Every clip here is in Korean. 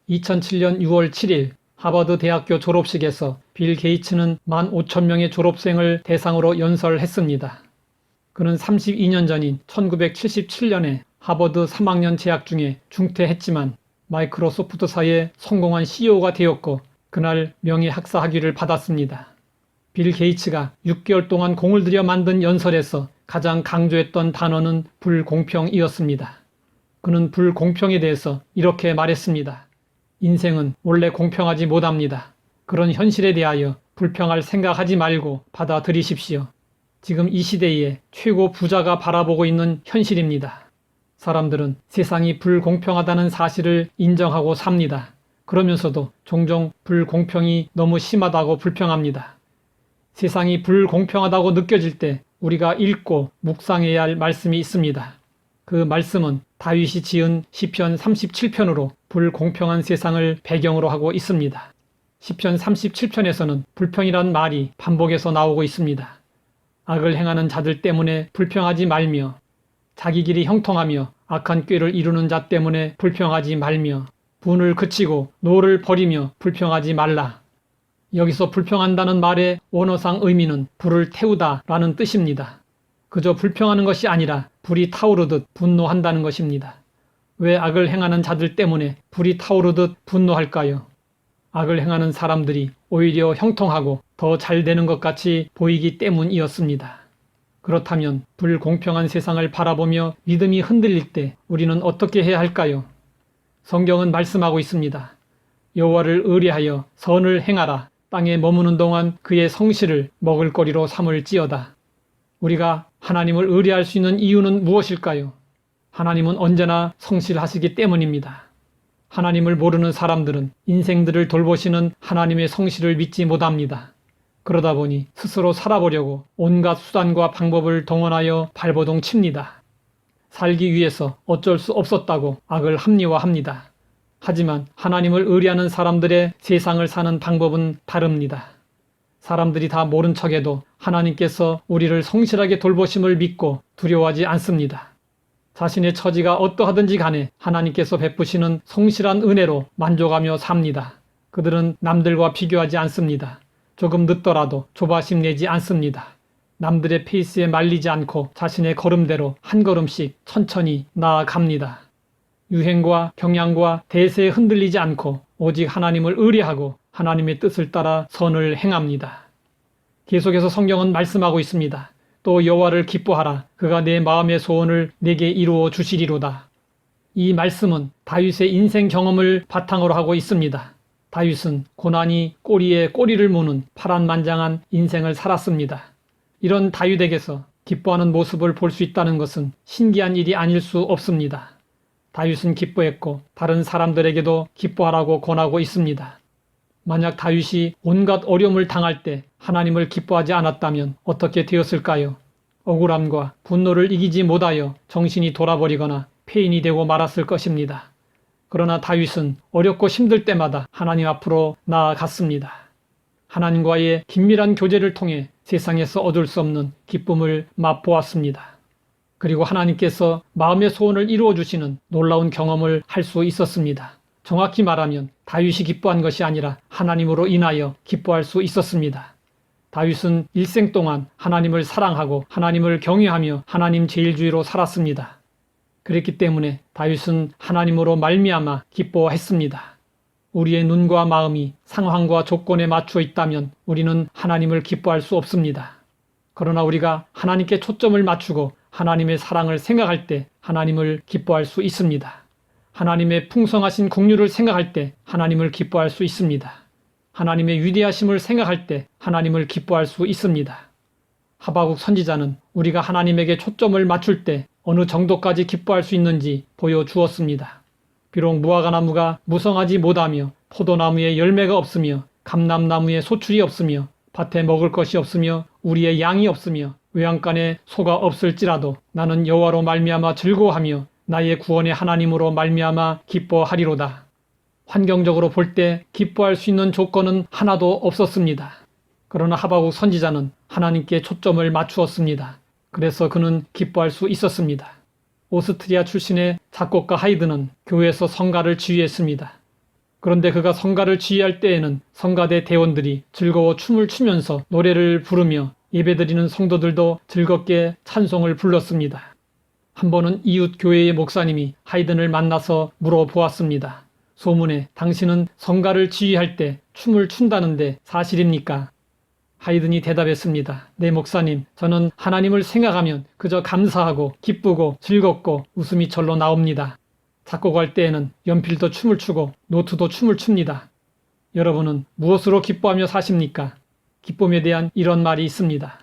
2007년 6월 7일 하버드 대학교 졸업식에서 빌 게이츠는 15,000명의 졸업생을 대상으로 연설했습니다. 그는 32년 전인 1977년에 하버드 3학년 재학 중에 중퇴했지만 마이크로소프트사의 성공한 CEO가 되었고 그날 명예학사 학위를 받았습니다. 빌 게이츠가 6개월 동안 공을 들여 만든 연설에서 가장 강조했던 단어는 불공평이었습니다. 그는 불공평에 대해서 이렇게 말했습니다. 인생은 원래 공평하지 못합니다. 그런 현실에 대하여 불평할 생각하지 말고 받아들이십시오. 지금 이 시대에 최고 부자가 바라보고 있는 현실입니다. 사람들은 세상이 불공평하다는 사실을 인정하고 삽니다. 그러면서도 종종 불공평이 너무 심하다고 불평합니다. 세상이 불공평하다고 느껴질 때 우리가 읽고 묵상해야 할 말씀이 있습니다. 그 말씀은 다윗이 지은 시편 37편으로 불공평한 세상을 배경으로 하고 있습니다. 시편 37편에서는 불평이란 말이 반복해서 나오고 있습니다. 악을 행하는 자들 때문에 불평하지 말며 자기 길이 형통하며 악한 꾀를 이루는 자 때문에 불평하지 말며 분을 그치고 노를 버리며 불평하지 말라. 여기서 불평한다는 말의 원어상 의미는 불을 태우다 라는 뜻입니다. 그저 불평하는 것이 아니라 불이 타오르듯 분노한다는 것입니다. 왜 악을 행하는 자들 때문에 불이 타오르듯 분노할까요? 악을 행하는 사람들이 오히려 형통하고 더 잘 되는 것 같이 보이기 때문이었습니다. 그렇다면 불공평한 세상을 바라보며 믿음이 흔들릴 때 우리는 어떻게 해야 할까요? 성경은 말씀하고 있습니다. 여호와를 의뢰하여 선을 행하라. 땅에 머무는 동안 그의 성실을 먹을거리로 삼을지어다. 우리가 하나님을 의뢰할 수 있는 이유는 무엇일까요? 하나님은 언제나 성실하시기 때문입니다. 하나님을 모르는 사람들은 인생들을 돌보시는 하나님의 성실을 믿지 못합니다. 그러다 보니 스스로 살아보려고 온갖 수단과 방법을 동원하여 발버둥 칩니다. 살기 위해서 어쩔 수 없었다고 악을 합리화합니다. 하지만 하나님을 의뢰하는 사람들의 세상을 사는 방법은 다릅니다. 사람들이 다 모른 척해도 하나님께서 우리를 성실하게 돌보심을 믿고 두려워하지 않습니다. 자신의 처지가 어떠하든지 간에 하나님께서 베푸시는 성실한 은혜로 만족하며 삽니다. 그들은 남들과 비교하지 않습니다. 조금 늦더라도 조바심 내지 않습니다. 남들의 페이스에 말리지 않고 자신의 걸음대로 한 걸음씩 천천히 나아갑니다. 유행과 경향과 대세에 흔들리지 않고 오직 하나님을 의뢰하고 하나님의 뜻을 따라 선을 행합니다. 계속해서 성경은 말씀하고 있습니다. 또 여호와를 기뻐하라. 그가 내 마음의 소원을 내게 이루어 주시리로다. 이 말씀은 다윗의 인생 경험을 바탕으로 하고 있습니다. 다윗은 고난이 꼬리에 꼬리를 무는 파란만장한 인생을 살았습니다. 이런 다윗에게서 기뻐하는 모습을 볼 수 있다는 것은 신기한 일이 아닐 수 없습니다. 다윗은 기뻐했고 다른 사람들에게도 기뻐하라고 권하고 있습니다. 만약 다윗이 온갖 어려움을 당할 때 하나님을 기뻐하지 않았다면 어떻게 되었을까요? 억울함과 분노를 이기지 못하여 정신이 돌아버리거나 폐인이 되고 말았을 것입니다. 그러나 다윗은 어렵고 힘들 때마다 하나님 앞으로 나아갔습니다. 하나님과의 긴밀한 교제를 통해 세상에서 얻을 수 없는 기쁨을 맛보았습니다. 그리고 하나님께서 마음의 소원을 이루어 주시는 놀라운 경험을 할 수 있었습니다. 정확히 말하면 다윗이 기뻐한 것이 아니라 하나님으로 인하여 기뻐할 수 있었습니다. 다윗은 일생 동안 하나님을 사랑하고 하나님을 경외하며 하나님 제일주의로 살았습니다. 그랬기 때문에 다윗은 하나님으로 말미암아 기뻐했습니다. 우리의 눈과 마음이 상황과 조건에 맞추어 있다면 우리는 하나님을 기뻐할 수 없습니다. 그러나 우리가 하나님께 초점을 맞추고 하나님의 사랑을 생각할 때 하나님을 기뻐할 수 있습니다. 하나님의 풍성하신 긍휼을 생각할 때 하나님을 기뻐할 수 있습니다. 하나님의 위대하심을 생각할 때 하나님을 기뻐할 수 있습니다. 하바국 선지자는 우리가 하나님에게 초점을 맞출 때 어느 정도까지 기뻐할 수 있는지 보여주었습니다. 비록 무화과나무가 무성하지 못하며 포도나무에 열매가 없으며 감람나무에 소출이 없으며 밭에 먹을 것이 없으며 우리의 양이 없으며 외양간에 소가 없을지라도 나는 여호와로 말미암아 즐거워하며 나의 구원의 하나님으로 말미암아 기뻐하리로다. 환경적으로 볼 때 기뻐할 수 있는 조건은 하나도 없었습니다. 그러나 하바국 선지자는 하나님께 초점을 맞추었습니다. 그래서 그는 기뻐할 수 있었습니다. 오스트리아 출신의 작곡가 하이드는 교회에서 성가를 지휘했습니다. 그런데 그가 성가를 지휘할 때에는 성가대 대원들이 즐거워 춤을 추면서 노래를 부르며 예배드리는 성도들도 즐겁게 찬송을 불렀습니다. 한 번은 이웃 교회의 목사님이 하이든을 만나서 물어보았습니다. 소문에 당신은 성가를 지휘할 때 춤을 춘다는데 사실입니까? 하이든이 대답했습니다. 네, 목사님, 저는 하나님을 생각하면 그저 감사하고 기쁘고 즐겁고 웃음이 절로 나옵니다. 작곡할 때에는 연필도 춤을 추고 노트도 춤을 춥니다. 여러분은 무엇으로 기뻐하며 사십니까? 기쁨에 대한 이런 말이 있습니다.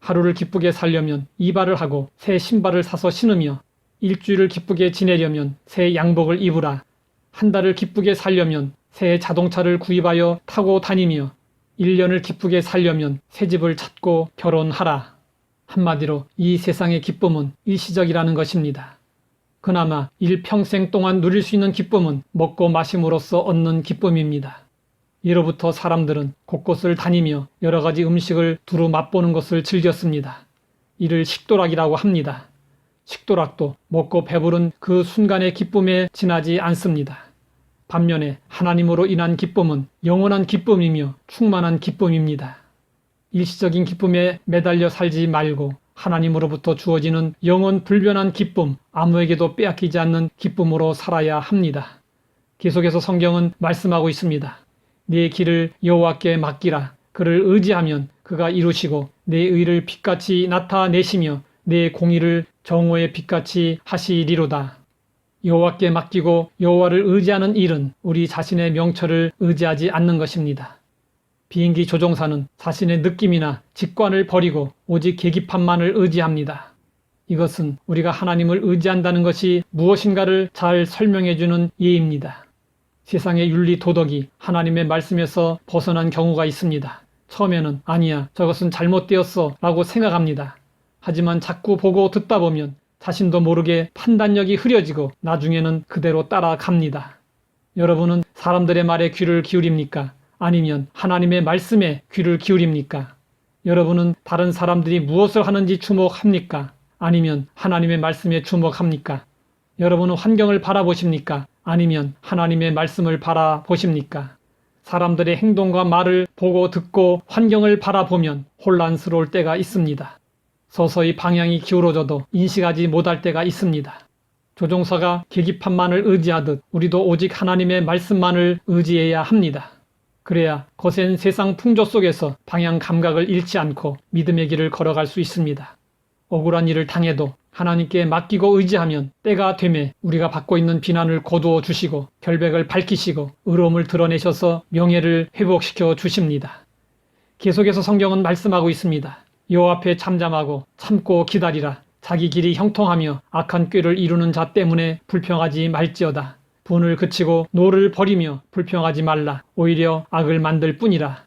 하루를 기쁘게 살려면 이발을 하고 새 신발을 사서 신으며, 일주일을 기쁘게 지내려면 새 양복을 입으라. 한 달을 기쁘게 살려면 새 자동차를 구입하여 타고 다니며, 1년을 기쁘게 살려면 새 집을 찾고 결혼하라. 한마디로 이 세상의 기쁨은 일시적이라는 것입니다. 그나마 일평생 동안 누릴 수 있는 기쁨은 먹고 마심으로써 얻는 기쁨입니다. 예로부터 사람들은 곳곳을 다니며 여러 가지 음식을 두루 맛보는 것을 즐겼습니다. 이를 식도락이라고 합니다. 식도락도 먹고 배부른 그 순간의 기쁨에 지나지 않습니다. 반면에 하나님으로 인한 기쁨은 영원한 기쁨이며 충만한 기쁨입니다. 일시적인 기쁨에 매달려 살지 말고 하나님으로부터 주어지는 영원 불변한 기쁨, 아무에게도 빼앗기지 않는 기쁨으로 살아야 합니다. 계속해서 성경은 말씀하고 있습니다. 네 길을 여호와께 맡기라. 그를 의지하면 그가 이루시고 내 의를 빛같이 나타내시며 내 공의를 정오의 빛같이 하시리로다. 여호와께 맡기고 여호와를 의지하는 일은 우리 자신의 명철을 의지하지 않는 것입니다. 비행기 조종사는 자신의 느낌이나 직관을 버리고 오직 계기판만을 의지합니다. 이것은 우리가 하나님을 의지한다는 것이 무엇인가를 잘 설명해주는 예입니다. 세상의 윤리 도덕이 하나님의 말씀에서 벗어난 경우가 있습니다. 처음에는 아니야, 저것은 잘못되었어 라고 생각합니다. 하지만 자꾸 보고 듣다 보면 자신도 모르게 판단력이 흐려지고 나중에는 그대로 따라갑니다. 여러분은 사람들의 말에 귀를 기울입니까? 아니면 하나님의 말씀에 귀를 기울입니까? 여러분은 다른 사람들이 무엇을 하는지 주목합니까? 아니면 하나님의 말씀에 주목합니까? 여러분은 환경을 바라보십니까? 아니면 하나님의 말씀을 바라보십니까? 사람들의 행동과 말을 보고 듣고 환경을 바라보면 혼란스러울 때가 있습니다. 서서히 방향이 기울어져도 인식하지 못할 때가 있습니다. 조종사가 계기판만을 의지하듯 우리도 오직 하나님의 말씀만을 의지해야 합니다. 그래야 거센 세상 풍조 속에서 방향 감각을 잃지 않고 믿음의 길을 걸어갈 수 있습니다. 억울한 일을 당해도 하나님께 맡기고 의지하면 때가 되매 우리가 받고 있는 비난을 거두어 주시고 결백을 밝히시고 의로움을 드러내셔서 명예를 회복시켜 주십니다. 계속해서 성경은 말씀하고 있습니다. 여호와 앞에 잠잠하고 참고 기다리라. 자기 길이 형통하며 악한 꾀를 이루는 자 때문에 불평하지 말지어다. 분을 그치고 노를 버리며 불평하지 말라. 오히려 악을 만들 뿐이라.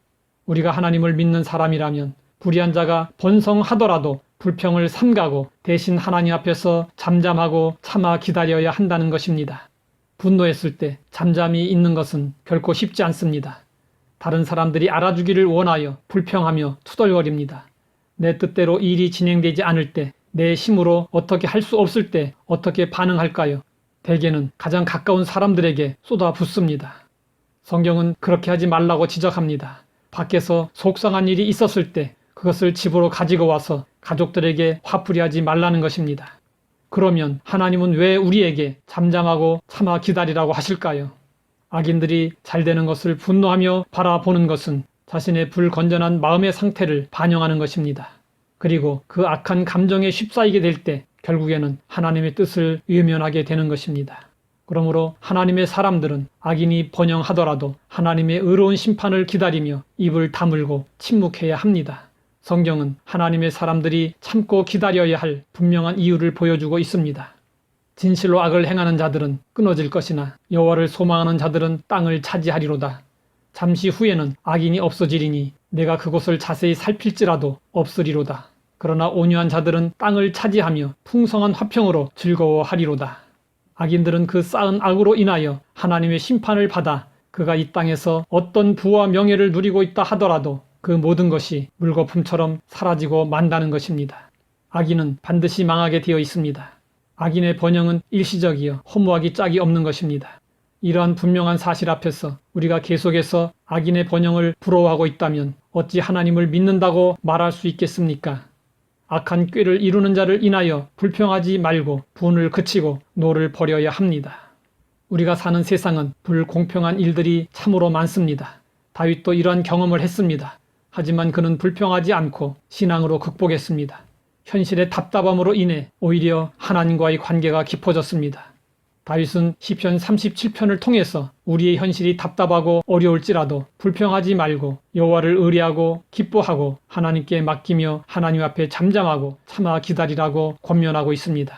우리가 하나님을 믿는 사람이라면 불의한 자가 번성하더라도 불평을 삼가고 대신 하나님 앞에서 잠잠하고 참아 기다려야 한다는 것입니다. 분노했을 때 잠잠히 있는 것은 결코 쉽지 않습니다. 다른 사람들이 알아주기를 원하여 불평하며 투덜거립니다. 내 뜻대로 일이 진행되지 않을 때, 내 힘으로 어떻게 할 수 없을 때 어떻게 반응할까요? 대개는 가장 가까운 사람들에게 쏟아붓습니다. 성경은 그렇게 하지 말라고 지적합니다. 밖에서 속상한 일이 있었을 때 그것을 집으로 가지고 와서 가족들에게 화풀이하지 말라는 것입니다. 그러면 하나님은 왜 우리에게 잠잠하고 참아 기다리라고 하실까요? 악인들이 잘 되는 것을 분노하며 바라보는 것은 자신의 불건전한 마음의 상태를 반영하는 것입니다. 그리고 그 악한 감정에 휩싸이게 될 때 결국에는 하나님의 뜻을 외면하게 되는 것입니다. 그러므로 하나님의 사람들은 악인이 번영하더라도 하나님의 의로운 심판을 기다리며 입을 다물고 침묵해야 합니다. 성경은 하나님의 사람들이 참고 기다려야 할 분명한 이유를 보여주고 있습니다. 진실로 악을 행하는 자들은 끊어질 것이나 여호와를 소망하는 자들은 땅을 차지하리로다. 잠시 후에는 악인이 없어지리니 내가 그곳을 자세히 살필지라도 없으리로다. 그러나 온유한 자들은 땅을 차지하며 풍성한 화평으로 즐거워하리로다. 악인들은 그 쌓은 악으로 인하여 하나님의 심판을 받아 그가 이 땅에서 어떤 부와 명예를 누리고 있다 하더라도 그 모든 것이 물거품처럼 사라지고 만다는 것입니다. 악인은 반드시 망하게 되어 있습니다. 악인의 번영은 일시적이요 허무하기 짝이 없는 것입니다. 이러한 분명한 사실 앞에서 우리가 계속해서 악인의 번영을 부러워하고 있다면 어찌 하나님을 믿는다고 말할 수 있겠습니까? 악한 꾀를 이루는 자를 인하여 불평하지 말고 분을 그치고 노를 버려야 합니다. 우리가 사는 세상은 불공평한 일들이 참으로 많습니다. 다윗도 이러한 경험을 했습니다. 하지만 그는 불평하지 않고 신앙으로 극복했습니다. 현실의 답답함으로 인해 오히려 하나님과의 관계가 깊어졌습니다. 다윗은 시편 37편을 통해서 우리의 현실이 답답하고 어려울지라도 불평하지 말고 여호와를 의뢰하고 기뻐하고 하나님께 맡기며 하나님 앞에 잠잠하고 참아 기다리라고 권면하고 있습니다.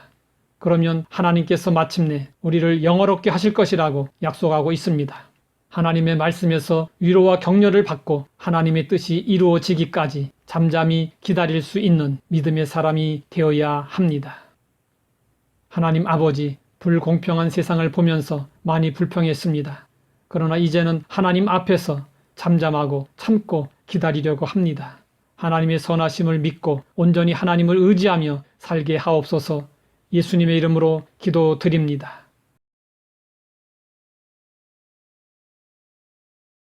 그러면 하나님께서 마침내 우리를 영화롭게 하실 것이라고 약속하고 있습니다. 하나님의 말씀에서 위로와 격려를 받고 하나님의 뜻이 이루어지기까지 잠잠히 기다릴 수 있는 믿음의 사람이 되어야 합니다. 하나님 아버지, 불공평한 세상을 보면서 많이 불평했습니다. 그러나 이제는 하나님 앞에서 잠잠하고 참고 기다리려고 합니다. 하나님의 선하심을 믿고 온전히 하나님을 의지하며 살게 하옵소서. 예수님의 이름으로 기도드립니다.